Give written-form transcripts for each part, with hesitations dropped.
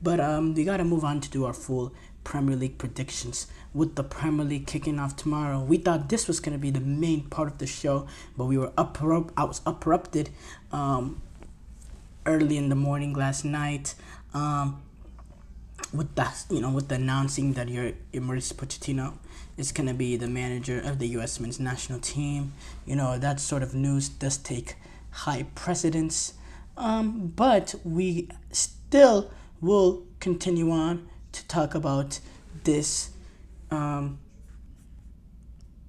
But we gotta move on to do our full Premier League predictions. With the Premier League kicking off tomorrow, we thought this was gonna be the main part of the show, but I was uprupted early in the morning last night. With the announcing that your Mauricio Pochettino is gonna be the manager of the U.S. men's national team. That sort of news does take high precedence. But we still will continue on to talk about this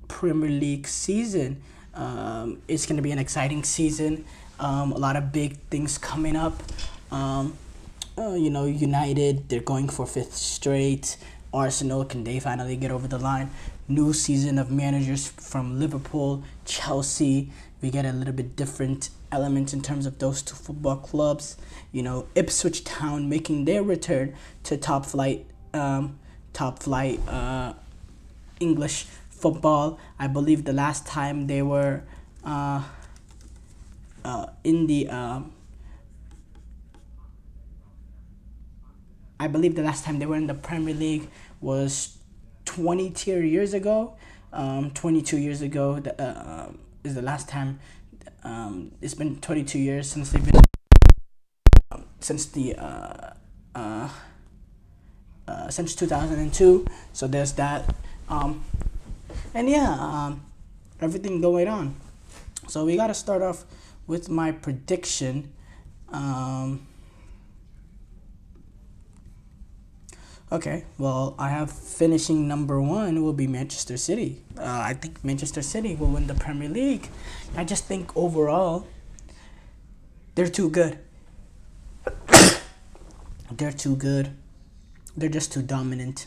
Premier League season. It's gonna be an exciting season. A lot of big things coming up. United, they're going for fifth straight. Arsenal, can they finally get over the line? New season of managers from Liverpool, Chelsea. We get a little bit different elements in terms of those two football clubs. Ipswich Town making their return to top flight English football. I believe the last time they were in the I believe the last time they were in the Premier League was 22 years ago. 22 years ago is the last time. It's been 22 years since they've been since 2002. So there's that. Everything going on. So we gotta start off with my prediction. Okay, well, I have finishing number one will be Manchester City. I think Manchester City will win the Premier League. I just think overall, they're too good. They're too good. They're just too dominant.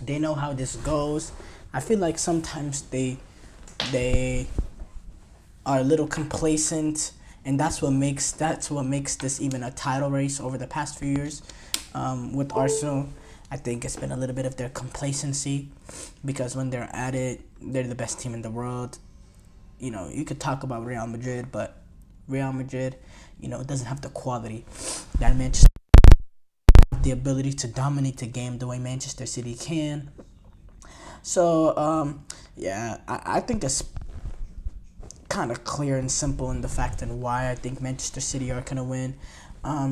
They know how this goes. I feel like sometimes they are a little complacent, and that's what makes this even a title race over the past few years. With Arsenal, I think it's been a little bit of their complacency, because when they're at it, they're the best team in the world. You could talk about Real Madrid, but Real Madrid, doesn't have the quality that Manchester, the ability to dominate the game the way Manchester City can. So, I think it's kind of clear and simple in the fact and why I think Manchester City are going to win.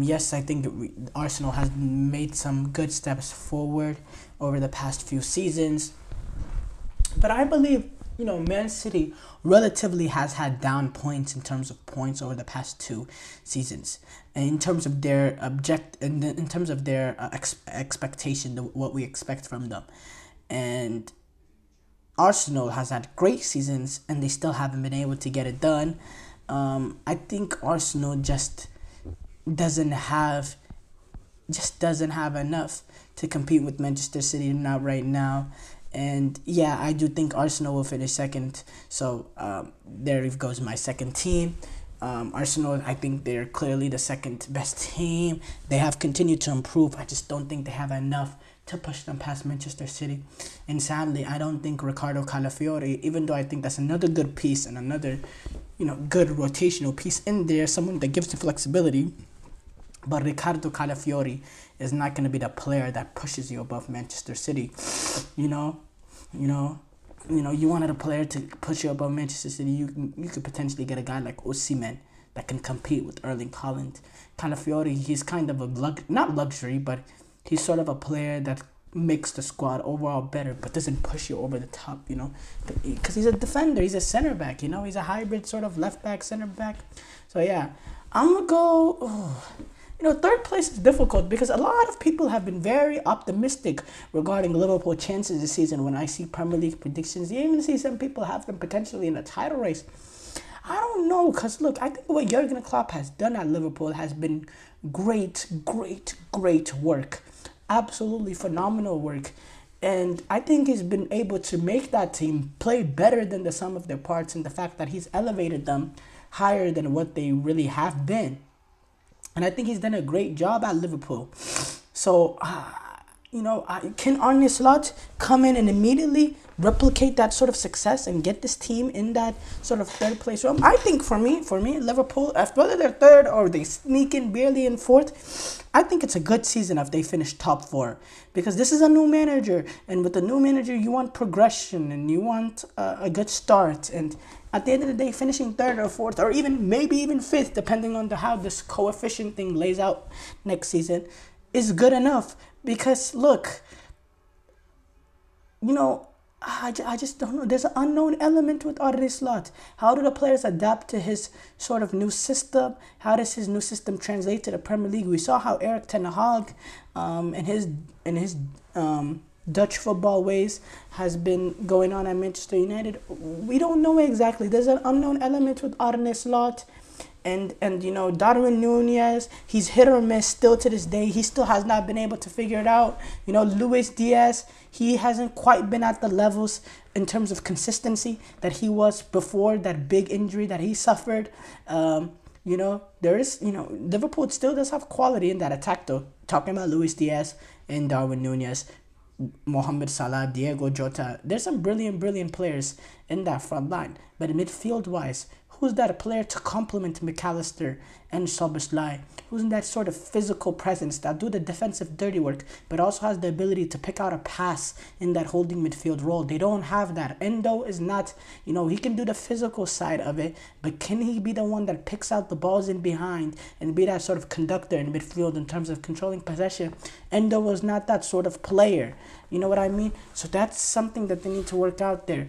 Yes, I think Arsenal has made some good steps forward over the past few seasons. But I believe, Man City relatively has had down points in terms of points over the past two seasons. And in terms of their expectation, what we expect from them. And Arsenal has had great seasons, and they still haven't been able to get it done. I think Arsenal just doesn't have enough to compete with Manchester City, not right now. And yeah, I do think Arsenal will finish second. So there goes my second team. Arsenal, I think they're clearly the second best team. They have continued to improve. I just don't think they have enough to push them past Manchester City. And sadly, I don't think Ricardo Calafiori, even though I think that's another good piece and another, good rotational piece in there, someone that gives the flexibility. But Ricardo Calafiori is not going to be the player that pushes you above Manchester City. You wanted a player to push you above Manchester City. You could potentially get a guy like Osimhen that can compete with Erling Haaland. Calafiori, he's kind of not luxury, but he's sort of a player that makes the squad overall better, but doesn't push you over the top, because he's a defender, he's a center back, he's a hybrid sort of left back, center back. So yeah, I'm gonna go. Third place is difficult because a lot of people have been very optimistic regarding Liverpool chances this season. When I see Premier League predictions, you even see some people have them potentially in a title race. I don't know, because look, I think what Jurgen Klopp has done at Liverpool has been great work. Absolutely phenomenal work. And I think he's been able to make that team play better than the sum of their parts, and the fact that he's elevated them higher than what they really have been. And I think he's done a great job at Liverpool. So Can Arne Slot come in and immediately replicate that sort of success and get this team in that sort of third place realm? I think for me, Liverpool, whether they're third or they sneak in barely in fourth, I think it's a good season if they finish top four, because this is a new manager, and with a new manager, you want progression and you want a good start, and at the end of the day, finishing third or fourth or even maybe even fifth, depending on how this coefficient thing lays out next season, is good enough. Because look, I just don't know. There's an unknown element with Arne Slot. How do the players adapt to his sort of new system? How does his new system translate to the Premier League? We saw how Erik ten Hag, and his Dutch football ways has been going on at Manchester United. We don't know exactly. There's an unknown element with Arne Slot. And Darwin Nunez, he's hit or miss still to this day. He still has not been able to figure it out. Luis Diaz, he hasn't quite been at the levels in terms of consistency that he was before that big injury that he suffered. Liverpool still does have quality in that attack though. Talking about Luis Diaz and Darwin Nunez, Mohamed Salah, Diego Jota. There's some brilliant players in that front line. But midfield-wise, who's that player to complement McAllister and Szoboszlai? Who's in that sort of physical presence that do the defensive dirty work, but also has the ability to pick out a pass in that holding midfield role? They don't have that. Endo is not, he can do the physical side of it, but can he be the one that picks out the balls in behind and be that sort of conductor in midfield in terms of controlling possession? Endo was not that sort of player. You know what I mean? So that's something that they need to work out there.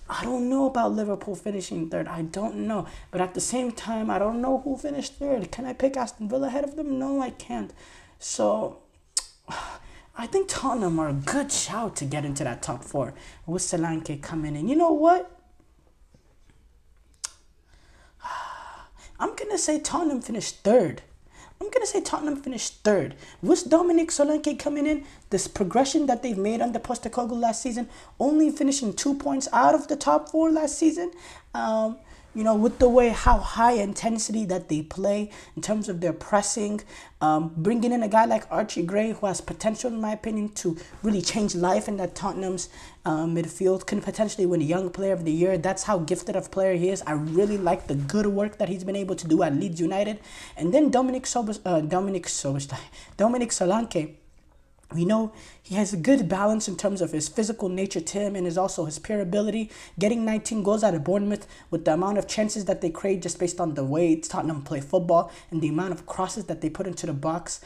I don't know about Liverpool finishing third. I don't know. But at the same time, I don't know who finished third. Can I pick Aston Villa ahead of them? No, I can't. So I think Tottenham are a good shout to get into that top four with Solanke coming in. You know what? I'm going to say Tottenham finished third. With Dominic Solanke coming in, this progression that they've made under Postecoglou last season, only finishing 2 points out of the top four last season, with the way how high intensity that they play in terms of their pressing, bringing in a guy like Archie Gray, who has potential, in my opinion, to really change life in that Tottenham's midfield, can potentially win Young Player of the Year. That's how gifted of a player he is. I really like the good work that he's been able to do at Leeds United. And then Dominic Solanke, we know he has a good balance in terms of his physical nature to him and also his pure ability. Getting 19 goals out of Bournemouth with the amount of chances that they create just based on the way Tottenham play football and the amount of crosses that they put into the box.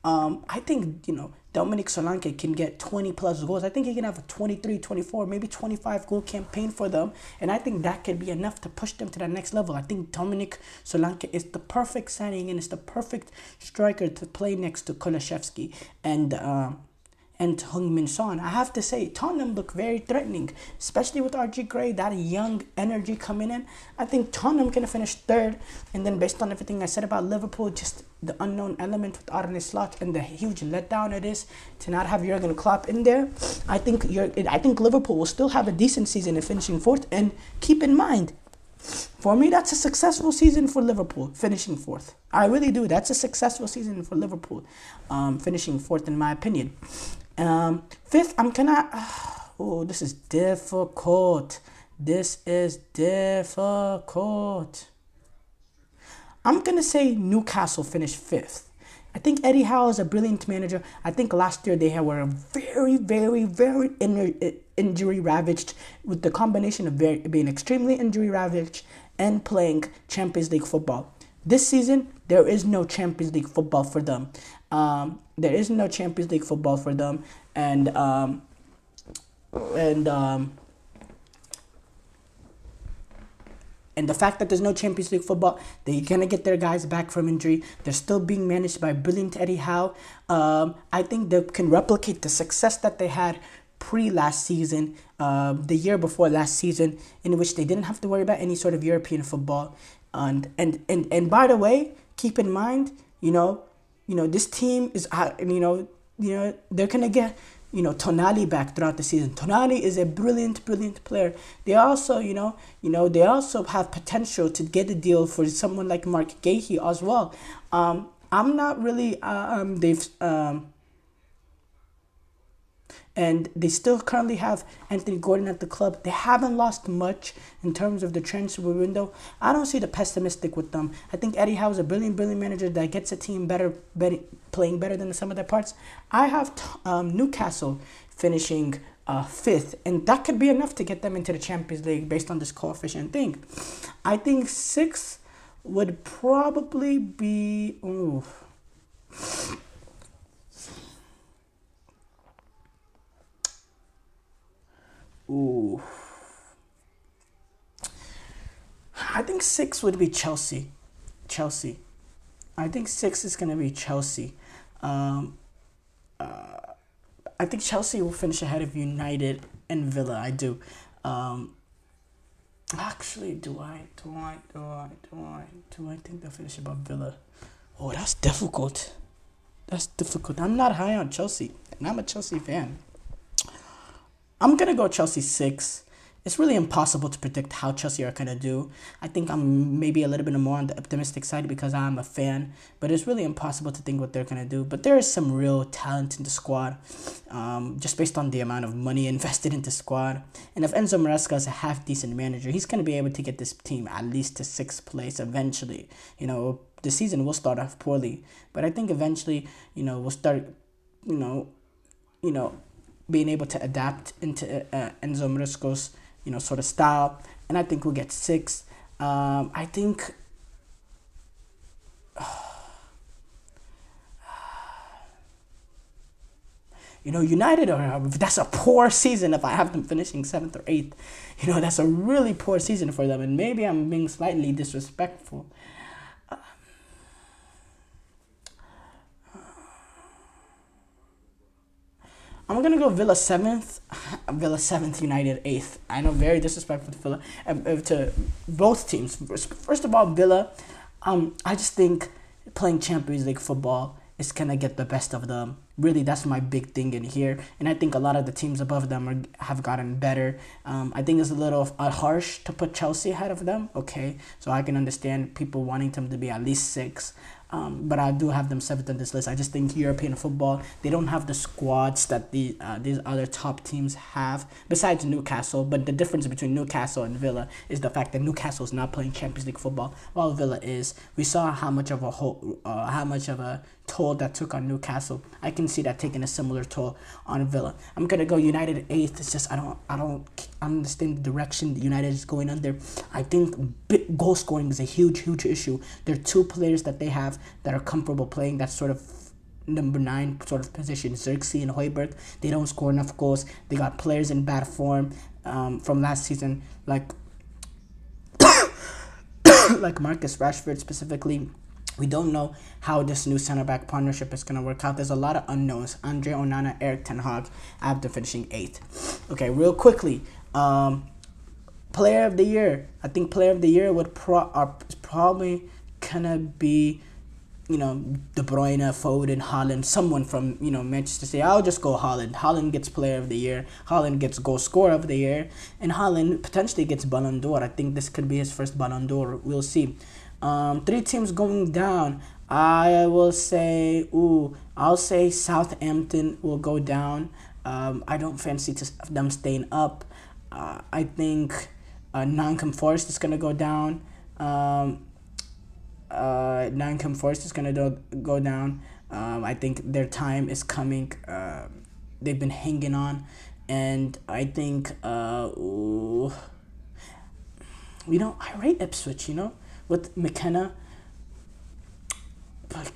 I think, Dominic Solanke can get 20 plus goals. I think he can have a 23, 24, maybe 25 goal campaign for them. And I think that could be enough to push them to the next level. I think Dominic Solanke is the perfect signing and is the perfect striker to play next to Kulusevski and Heung-min Son. I have to say, Tottenham look very threatening, especially with RG Gray, that young energy coming in. I think Tottenham can finish third, and then based on everything I said about Liverpool, just the unknown element with Arne Slot and the huge letdown it is to not have Jurgen Klopp in there, I think Liverpool will still have a decent season in finishing fourth. And keep in mind, for me, that's a successful season for Liverpool, finishing fourth. I really do. That's a successful season for Liverpool, finishing fourth, in my opinion. Fifth, this is difficult. I'm going to say Newcastle finished fifth. I think Eddie Howe is a brilliant manager. I think last year they were very, very, very injury-ravaged, with the combination of being extremely injury-ravaged and playing Champions League football. This season, there is no Champions League football for them. And the fact that there's no Champions League football, they're going to get their guys back from injury. They're still being managed by brilliant Eddie Howe. I think they can replicate the success that they had pre-last season, the year before last season, in which they didn't have to worry about any sort of European football. And by the way, keep in mind, this team is, they're going to get, Tonali back throughout the season. Tonali is a brilliant player. They also, they also have potential to get a deal for someone like Mark Gahey as well. I'm not really, and they still currently have Anthony Gordon at the club. They haven't lost much in terms of the transfer window. I don't see the pessimistic with them. I think Eddie Howe is a brilliant manager that gets a team playing better than the sum of their parts. I have Newcastle finishing fifth, and that could be enough to get them into the Champions League based on this coefficient thing. I think sixth would probably be... Ooh. I think six would be Chelsea. I think six is going to be Chelsea. I think Chelsea will finish ahead of United and Villa. I do. Actually, do I think they'll finish above Villa? Oh, that's difficult. I'm not high on Chelsea, and I'm a Chelsea fan. I'm going to go Chelsea 6. It's really impossible to predict how Chelsea are going to do. I think I'm maybe a little bit more on the optimistic side because I'm a fan. But it's really impossible to think what they're going to do. But there is some real talent in the squad. Just based on the amount of money invested in the squad. And if Enzo Maresca is a half-decent manager, he's going to be able to get this team at least to 6th place eventually. The season will start off poorly. But I think eventually, we'll start, being able to adapt into Enzo Maresca's, sort of style. And I think we'll get 6. I think... United, that's a poor season if I have them finishing 7th or 8th. That's a really poor season for them. And maybe I'm being slightly disrespectful. I'm going to go Villa 7th, United 8th. I know, very disrespectful to Villa, to both teams. First of all, Villa, I just think playing Champions League football is going to get the best of them. Really, that's my big thing in here. And I think a lot of the teams above them have gotten better. I think it's a little harsh to put Chelsea ahead of them. Okay, so I can understand people wanting them to be at least 6. But I do have them 7th on this list. I just think European football, they don't have the squads that these other top teams have, besides Newcastle. But the difference between Newcastle and Villa is the fact that Newcastle is not playing Champions League football, while Villa is. We saw how much of a toll that took on Newcastle. I can see that taking a similar toll on Villa. I'm gonna go United 8th. It's just I don't understand the direction the United is going under. I think goal scoring is a huge issue. There are 2 players that they have that are comfortable playing that sort of number 9 sort of position, Xerxes and Højbjerg. They don't score enough goals. They got players in bad form from last season, like like Marcus Rashford specifically. We don't know how this new center-back partnership is going to work out. There's a lot of unknowns. Andre Onana, Erik ten Hag, after finishing 8th. Okay, real quickly. Player of the year. I think player of the year would probably going to be, De Bruyne, Foden, Haaland, someone from, Manchester City. I'll just go Haaland. Haaland gets player of the year. Haaland gets goal scorer of the year. And Haaland potentially gets Ballon d'Or. I think this could be his first Ballon d'Or. We'll see. 3 teams going down. I'll say Southampton will go down. I don't fancy them staying up. I think Nottingham Forest is going to go down. Nottingham Forest is going to go down. I think their time is coming. They've been hanging on. And I think, I rate Ipswich, with McKenna. But,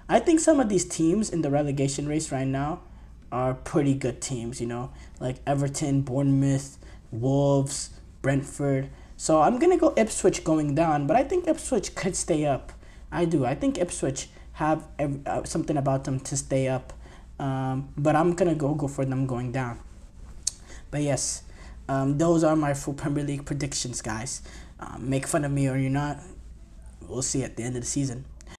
I think some of these teams in the relegation race right now are pretty good teams, like Everton, Bournemouth, Wolves, Brentford. So I'm going to go Ipswich going down, but I think Ipswich could stay up. I do. I think Ipswich have something about them to stay up, but I'm going to go for them going down. But yes, those are my full Premier League predictions, guys. Make fun of me or you're not. We'll see at the end of the season.